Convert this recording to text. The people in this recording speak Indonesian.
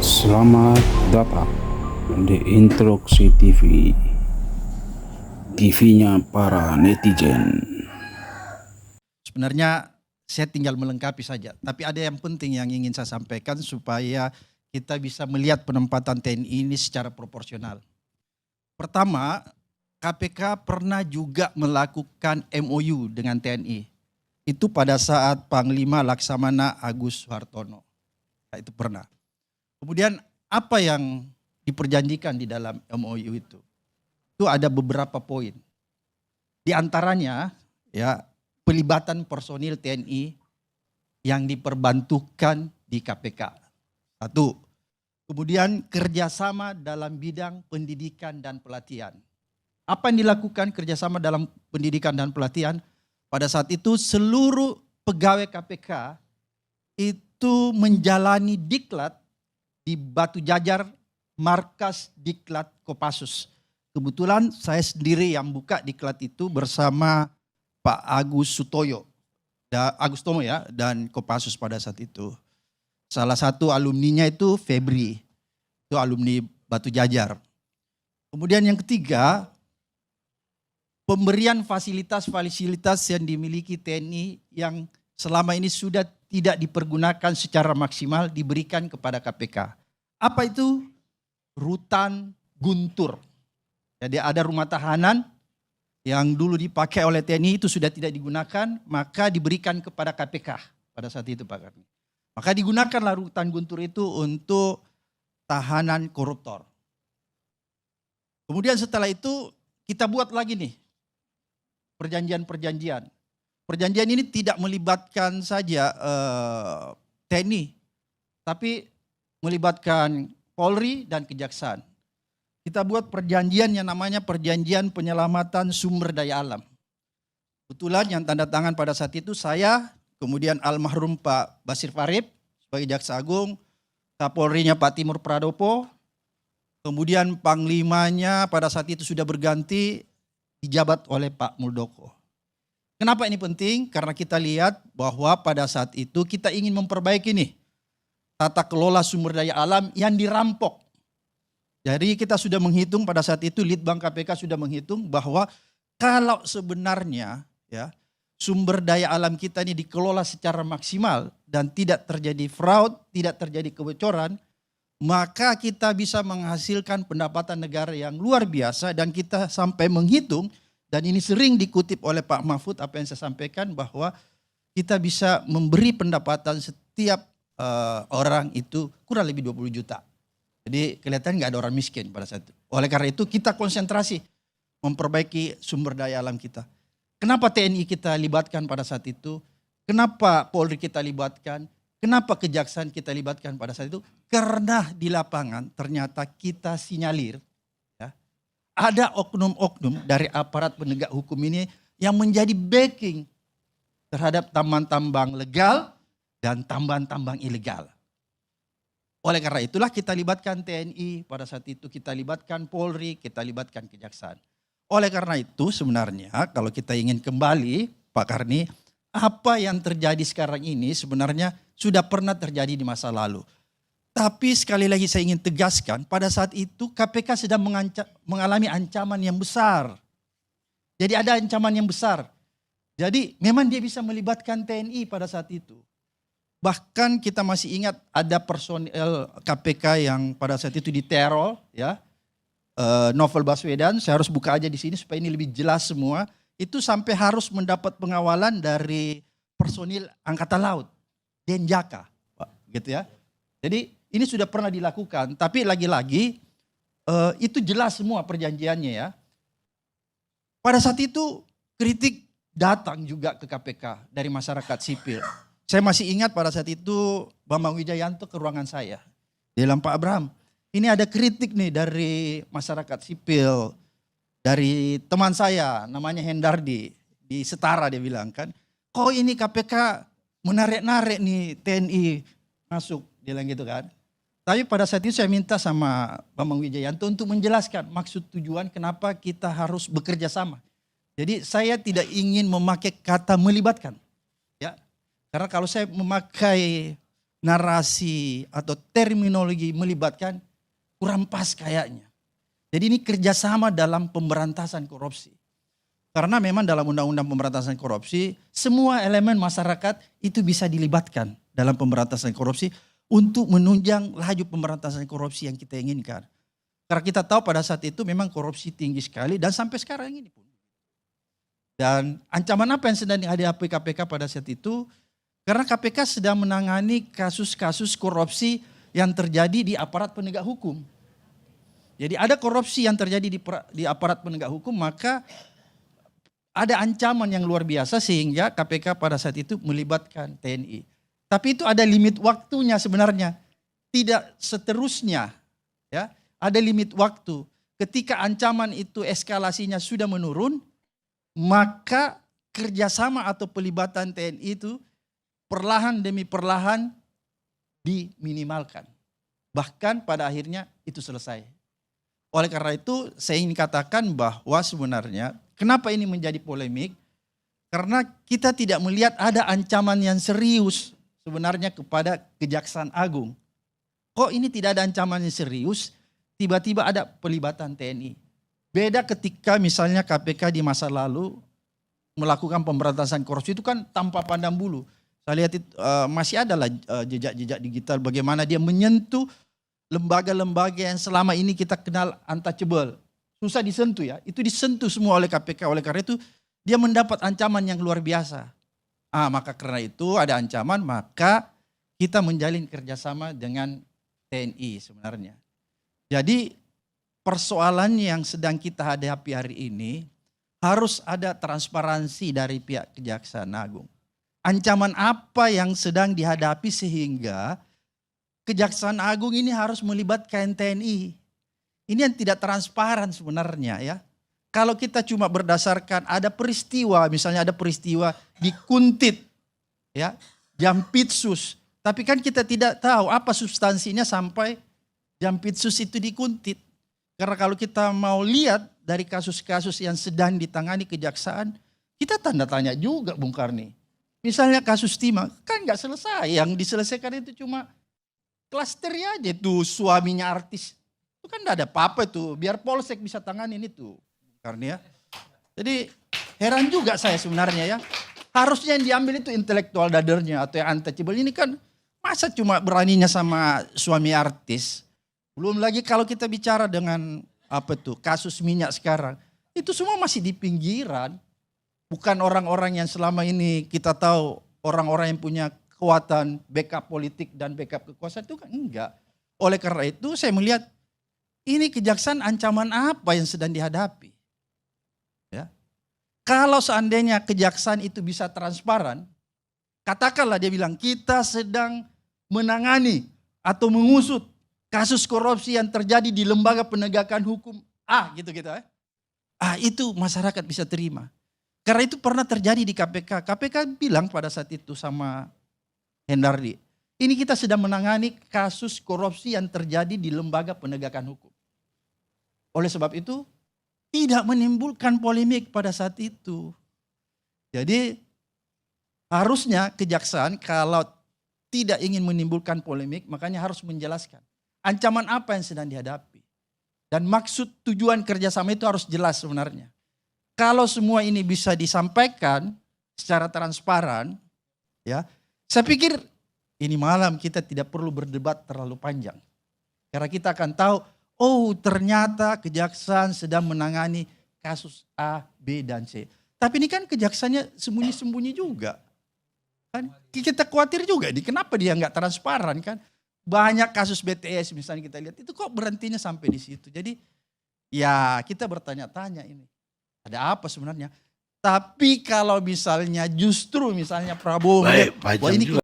Selamat datang di Introksi TV, TV-nya para netizen. Sebenarnya saya tinggal melengkapi saja, tapi ada yang penting yang ingin saya sampaikan supaya kita bisa melihat penempatan TNI ini secara proporsional. Pertama, KPK pernah juga melakukan MOU dengan TNI. Itu pada saat Panglima Laksamana Agus Suhartono. Nah, itu pernah. Kemudian apa yang diperjanjikan di dalam MOU itu? Itu ada beberapa poin. Di antaranya ya pelibatan personil TNI yang diperbantukan di KPK. Satu. Kemudian kerjasama dalam bidang pendidikan dan pelatihan. Apa yang dilakukan kerjasama dalam pendidikan dan pelatihan? Pada saat itu seluruh pegawai KPK itu menjalani diklat di Batu Jajar, markas diklat Kopassus. Kebetulan saya sendiri yang buka diklat itu bersama Pak Agus Sutoyo, Agus Tomo ya, dan Kopassus pada saat itu. Salah satu alumninya itu Febri, itu alumni Batu Jajar. Kemudian yang ketiga, pemberian fasilitas-fasilitas yang dimiliki TNI yang selama ini sudah tidak dipergunakan secara maksimal diberikan kepada KPK. Apa itu? Rutan Guntur. Jadi ada rumah tahanan yang dulu dipakai oleh TNI itu sudah tidak digunakan, maka diberikan kepada KPK pada saat itu Pak Karni. Maka digunakanlah rutan Guntur itu untuk tahanan koruptor. Kemudian setelah itu kita buat lagi nih perjanjian-perjanjian. Perjanjian ini tidak melibatkan saja TNI, tapi melibatkan Polri dan Kejaksaan. Kita buat perjanjian yang namanya Perjanjian Penyelamatan Sumber Daya Alam. Kebetulan yang tanda tangan pada saat itu saya, kemudian almarhum Pak Basir Farib sebagai Jaksa Agung, Kapolrinya Pak Timur Pradopo, kemudian Panglimanya pada saat itu sudah berganti dijabat oleh Pak Muldoko. Kenapa ini penting? Karena kita lihat bahwa pada saat itu kita ingin memperbaiki nih tata kelola sumber daya alam yang dirampok. Jadi kita sudah menghitung pada saat itu, Litbang KPK sudah menghitung bahwa kalau sebenarnya ya sumber daya alam kita ini dikelola secara maksimal dan tidak terjadi fraud, tidak terjadi kebocoran, maka kita bisa menghasilkan pendapatan negara yang luar biasa. Dan kita sampai menghitung, dan ini sering dikutip oleh Pak Mahfud apa yang saya sampaikan, bahwa kita bisa memberi pendapatan setiap orang itu kurang lebih 20 juta. Jadi kelihatan nggak ada orang miskin pada saat itu. Oleh karena itu kita konsentrasi memperbaiki sumber daya alam kita. Kenapa TNI kita libatkan pada saat itu? Kenapa Polri kita libatkan? Kenapa Kejaksaan kita libatkan pada saat itu? Karena di lapangan ternyata kita sinyalir ya, ada oknum-oknum dari aparat penegak hukum ini yang menjadi backing terhadap tambang-tambang legal dan tambang-tambang ilegal. Oleh karena itulah kita libatkan TNI pada saat itu, kita libatkan Polri, kita libatkan Kejaksaan. Oleh karena itu sebenarnya kalau kita ingin kembali Pak Karni, apa yang terjadi sekarang ini sebenarnya sudah pernah terjadi di masa lalu. Tapi sekali lagi saya ingin tegaskan, pada saat itu KPK sedang mengalami ancaman yang besar. Jadi ada ancaman yang besar. Jadi memang dia bisa melibatkan TNI pada saat itu. Bahkan kita masih ingat ada personel KPK yang pada saat itu diteror ya. Novel Baswedan, saya harus buka aja di sini supaya ini lebih jelas semua. Itu sampai harus mendapat pengawalan dari personil Angkatan Laut, Denjaka, Pak, gitu ya. Jadi ini sudah pernah dilakukan, tapi lagi-lagi itu jelas semua perjanjiannya ya. Pada saat itu kritik datang juga ke KPK dari masyarakat sipil. Saya masih ingat pada saat itu Bambang Wijayanto ke ruangan saya. Dia bilang, Pak Abraham, ini ada kritik nih dari masyarakat sipil, dari teman saya namanya Hendardi di Setara, dia bilang kan, kok ini KPK menarik-narik nih TNI masuk, dia bilang gitu kan. Tapi pada saat itu saya minta sama Bambang Wijayanto untuk menjelaskan maksud tujuan kenapa kita harus bekerja sama. Jadi saya tidak ingin memakai kata melibatkan. Ya. Karena kalau saya memakai narasi atau terminologi melibatkan kurang pas kayaknya. Jadi ini kerjasama dalam pemberantasan korupsi. Karena memang dalam Undang-Undang Pemberantasan Korupsi, semua elemen masyarakat itu bisa dilibatkan dalam pemberantasan korupsi untuk menunjang laju pemberantasan korupsi yang kita inginkan. Karena kita tahu pada saat itu memang korupsi tinggi sekali dan sampai sekarang ini pun. Dan ancaman apa yang sedang dihadapi KPK pada saat itu? Karena KPK sedang menangani kasus-kasus korupsi yang terjadi di aparat penegak hukum. Jadi ada korupsi yang terjadi di aparat penegak hukum, maka ada ancaman yang luar biasa sehingga KPK pada saat itu melibatkan TNI. Tapi itu ada limit waktunya sebenarnya. Tidak seterusnya. Ya, ada limit waktu. Ketika ancaman itu eskalasinya sudah menurun, maka kerjasama atau pelibatan TNI itu perlahan demi perlahan diminimalkan. Bahkan pada akhirnya itu selesai. Oleh karena itu saya ingin katakan bahwa sebenarnya kenapa ini menjadi polemik? Karena kita tidak melihat ada ancaman yang serius sebenarnya kepada Kejaksaan Agung. Kok ini tidak ada ancaman yang serius, tiba-tiba ada pelibatan TNI. Beda ketika misalnya KPK di masa lalu melakukan pemberantasan korupsi itu kan tanpa pandang bulu. Saya lihat itu, masih ada lah jejak-jejak digital bagaimana dia menyentuh lembaga-lembaga yang selama ini kita kenal untouchable. Susah disentuh ya, itu disentuh semua oleh KPK. Oleh karena itu dia mendapat ancaman yang luar biasa. Maka karena itu ada ancaman, maka kita menjalin kerjasama dengan TNI sebenarnya. Jadi persoalan yang sedang kita hadapi hari ini harus ada transparansi dari pihak Kejaksaan Agung. Ancaman apa yang sedang dihadapi sehingga Kejaksaan Agung ini harus melibatkan TNI. Ini yang tidak transparan sebenarnya ya. Kalau kita cuma berdasarkan ada peristiwa, misalnya ada peristiwa di Kuntit, ya, Jampitsus. Tapi kan kita tidak tahu apa substansinya sampai Jampitsus itu di Kuntit. Karena kalau kita mau lihat dari kasus-kasus yang sedang ditangani kejaksaan, kita tanda tanya juga Bung Karni. Misalnya kasus Timah, kan nggak selesai. Yang diselesaikan itu cuma klaster aja tuh suaminya artis. Itu kan nggak ada apa-apa tuh. Biar Polsek bisa tanganin itu Bung Karni ya. Jadi heran juga saya sebenarnya ya. Harusnya yang diambil itu intelektual dadernya atau yang untouchable. Ini kan masa cuma beraninya sama suami artis. Belum lagi kalau kita bicara dengan kasus minyak sekarang. Itu semua masih di pinggiran. Bukan orang-orang yang selama ini kita tahu orang-orang yang punya kekuatan backup politik dan backup kekuasaan itu kan enggak. Oleh karena itu saya melihat ini kejaksaan ancaman apa yang sedang dihadapi. Ya. Kalau seandainya kejaksaan itu bisa transparan, katakanlah dia bilang kita sedang menangani atau mengusut kasus korupsi yang terjadi di lembaga penegakan hukum gitu-gitu ya. Itu masyarakat bisa terima. Karena itu pernah terjadi di KPK. KPK bilang pada saat itu sama Hendardi, ini kita sedang menangani kasus korupsi yang terjadi di lembaga penegakan hukum. Oleh sebab itu tidak menimbulkan polemik pada saat itu. Jadi harusnya kejaksaan kalau tidak ingin menimbulkan polemik makanya harus menjelaskan ancaman apa yang sedang dihadapi. Dan maksud tujuan kerjasama itu harus jelas sebenarnya. Kalau semua ini bisa disampaikan secara transparan, ya, saya pikir ini malam kita tidak perlu berdebat terlalu panjang. Karena kita akan tahu, ternyata kejaksaan sedang menangani kasus A, B, dan C. Tapi ini kan kejaksaannya sembunyi-sembunyi juga. Kan kita khawatir juga, kenapa dia nggak transparan kan? Banyak kasus BTS misalnya kita lihat, itu kok berhentinya sampai di situ. Jadi ya kita bertanya-tanya ini. Ada apa sebenarnya? Tapi kalau misalnya justru misalnya Prabowo, Baik, Pak wah ini Jam juga.